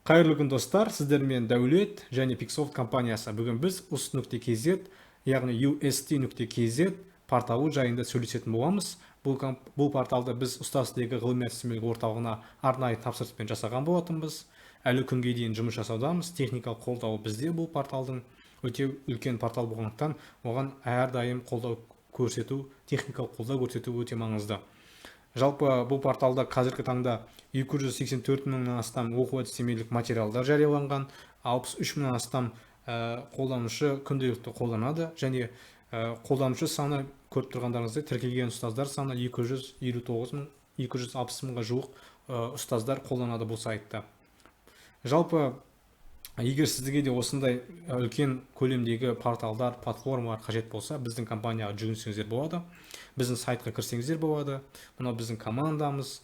Қайырлы күн достар, сіздермен Дәулет және Pixoft компаниясы. Бүгін біз us.kz, яғни ust.kz порталы жайында сөйлесетін боламыз. Бұл порталды біз ұстаздығы ғылыми-әдістемелік орталығына арнайы тапсырыспен жасаған болатынбыз. Әлі күнге дейін жұмыс жасаудамыз. Техникалық қолдауы бізде. Бұл порталдың өте үлкен портал болғандықтан оған әрдайым қолдау көрсету, техникалық қолдау көрсету өте маңызды. Жалпы бұл порталда қазіргі таңда 284 мыңнан астам оқу-әдістемелік материалдар жарияланған, 63 мыңнан астам қолданушы күнделікті қолданады, және қолданушы саны көріп тұрғандарыңыздай тіркелген ұстаздар саны 260 мыңға жуық ұстаздар қолданады бұл сайтта. Жалпы егер сізге де осындай үлкен көлемдегі порталдар, платформалар қажет болса, біздің компанияға жүгінсеңіздер болады. Біздің сайтқа кірсеңіздер болады. Мынау біздің командамыз.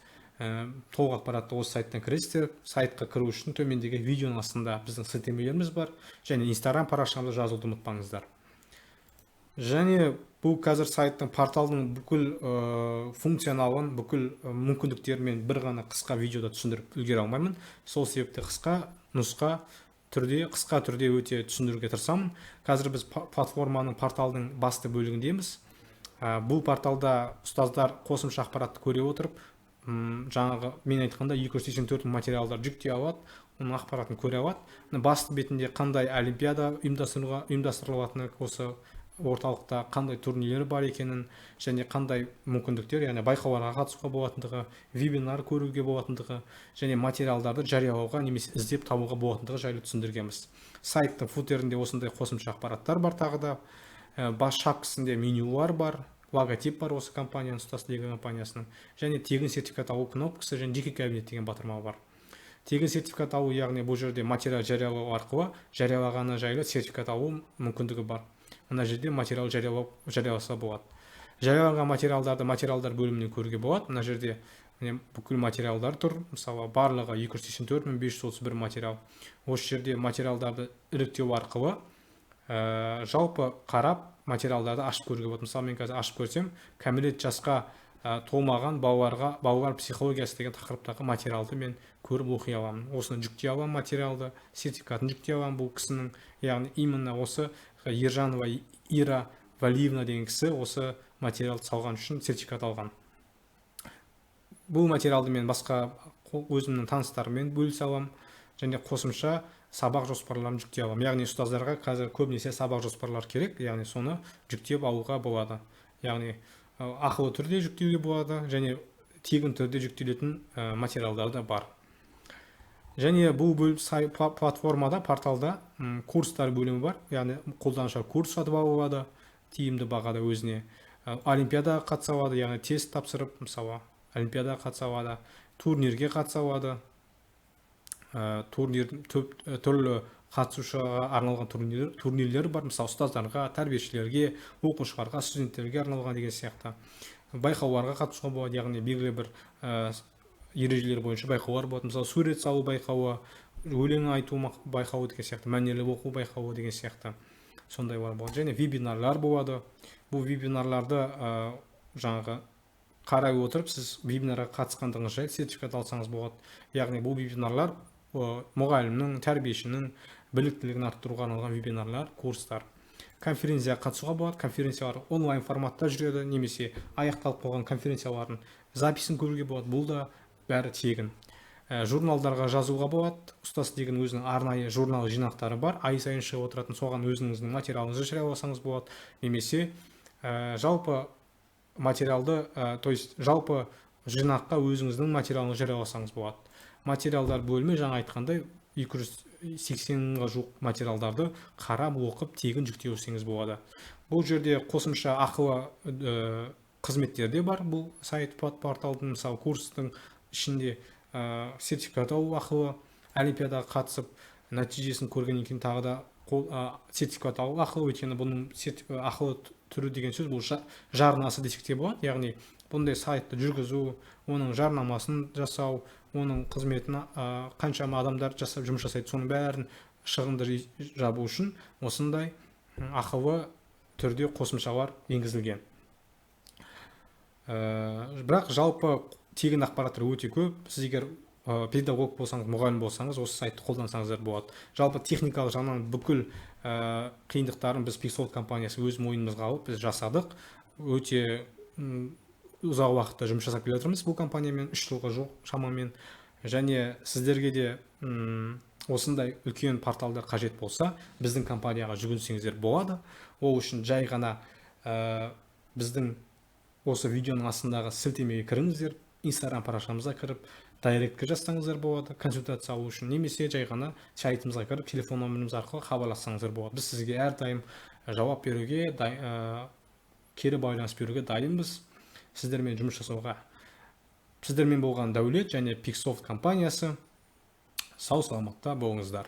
Толық ақпаратты осы сайттан кіресіздер. Сайтқа кіру үшін төмендегі видеоның астында біздің сілтемелеріміз бар. Және Instagram парақшамызда жазуды ұмытпаңыздар. Және бұл қазір сайттың порталдың бүкіл функционалын, бүкіл мүмкіндіктерімен бір ғана қысқа видеода түсіндіріп үлгере алмаймын. Сол себепті қысқа түрде өте түсіндіруге тырысамын. Қазір біз платформаның порталдың басты бөлігіндеміз. Бұл порталда ұстаздар қосымша ақпаратты көре отырып, жаңағы мен айтқанда 284 материалдар жүктей алады, оның ақпаратын көре алады. Басты бетінде қандай олимпиада ұйымдастырылатыны, осы орталықта қандай турнирлер бар екенін, және қандай мүмкіндіктер, яғни байқауларға қатысуға болатындығы, вебинар көруге болатындығы, және материалдарды жариялауға немесе іздеп табуға болатындығы жайлы түсіндіргенбіз. Сайттың футерінде осындай қосымша ақпараттар бар. Тағы да бас шапкасында менюлар бар, логотип бар осы компанияның, ұстаздығы компаниясының, және тегін сертификат алу кнопкасы және жеке кабинет деген батырма бар. Тегін сертификат алу, яғни бұл жерде материал жариялау арқылы жариялағаны жайлы сертификат алу мүмкіндігі бар. Мына жерде материал жарияласа болады. Жарияланған материалдарды материалдар бөлімінен көруге болады. Мына жерде бүкіл материалдар тұр. Мысалы, барлығы 284.531 материал. Осы жерде материалдарды іріктеу арқылы жалпы қарап материалдарды ашып көруге болады. Мысалы, мен қазір ашып көрсем, кәмелет жасқа толмаған балалар психологиясы деген тақырыптағы материалды мен көріп оқи аламын. Осыны жүктей аламын, материалды, сертификатын жүктей аламын бұл кісінің. Яғни именно осы Ержанова Ира Валиевна деген кісі осы материалды салған үшін сертификат алған. Бұл материалды мен басқа өзімнің таныстарыммен бөлісе аламын, және қосымша сабақ жоспарларын жүктей аламын. Яғни ұстаздарға қазір көбінесе сабақ жоспарлар керек, яғни соны жүктеп алуға болады. Яғни ақылы түрде жүктеуге болады, және тегін түрде жүктелетін материалдар да бар. Және бұл платформада, порталда курстар бөлімі бар. Яғни қолданушылар курс сатып ала алады, тиімді бағада өзіне. Олимпиадаға қатыса алады, яғни тест тапсырып, мысалы, олимпиадаға қатыса алады, турнирге қатыса алады. Түрлі қатысушыға арналған турнирлер бар, мысалы, ұстаздарға, тәрбиешілерге, оқушыларға, студенттерге арналған деген сияқты. Байқауларға қатысуға болады, яғни белгілі бір ережелер бойынша байқаулар болады. Мысалы, сурет салу байқауы, өлең айту байқауы деген сияқты, мәнерлеп оқу байқауы деген сияқты сондайлар болады. Және вебинарлар болады. Бұл вебинарларды жаңағы қарай отырып, сіз вебинарға қатысқандығыңыз жайлы сертификат алсаңыз болады. Яғни бұл вебинарлар мұғалімнің, тәрбиешінің біліктілігін арттыруға арналған вебинарлар, курстар. Конференцияға қатысуға болады. Конференциялар онлайн форматта жүреді, немесе аяқталып қойған конференциялардың записін көруге болады. Бұл да бәрі тегін. Журналдарға жазуға болады. Ұстаз деген өзінің арнайы журнал жинақтары бар. Ай сайын шығып отыратын, соған өзіңіздің материалыңызды жарияласаңыз болады. Немесе жалпы материалды, то есть жалпы жинаққа өзіңіздің материалыңызды жарияласаңыз болады. Материалдар бөлімі жаңа айтқандай 280-ға жуық материалдарды қарап оқып тегін жүктей өсеңіз болады. Бұл жерде қосымша ақылы қызметтерде бар бұл сайт порталдың. Мысалы, курстың ішінде сертификат алу ақылы, олимпиадаға қатысып нәтижесін көргеннен кейін тағы да сертификат алу ақылы. Өйткені бұның ақылы түрі деген сөз бұл жарнасы десек те болады. Яғни бұндай сайтты жүргізу, оның жарнамасын жасау, оның қызметін қаншама адамдар жасап жұмыс жасайды, соның бәрін шығынды жабу үшін осындай ақылы түрде қосымшалар енгізілген. Бірақ жалпы тегін ақпараттар өте көп. Сіз егер педагог болсаңыз, мұғалім болсаңыз, осы сайтты қолдансаңыздар болады. Жалпы техникалық жағынан бүкіл қиындықтарын біз Pixoft компаниясы өз мойнымызға алып біз жасадық. Өте ұзақ уақытта жұмыс жасап келе жатырмыз бұл компаниямен, 3 жылға жуық шамамен. Және сіздерге де осындай үлкен порталдар қажет болса, біздің компанияға жүгінсеңіздер болады. Ол үшін жай ғана біздің осы видеоның астындағы сілтемеге кіріңіздер, Instagram парақшамызға кіріп, дайректке жазсаңыздар болады консультация алу үшін, немесе жай ғана сайтымызға кіріп, телефон номеріміз арқылы хабарлассаңыздар болады. Біз сізге әрдайым жауап беруге, кері байланыс беруге дайынбыз. Сіздермен жұмыс жасауға. Сіздермен болған Дәулет және Pixoft компаниясы. Сау саламатта болыңыздар.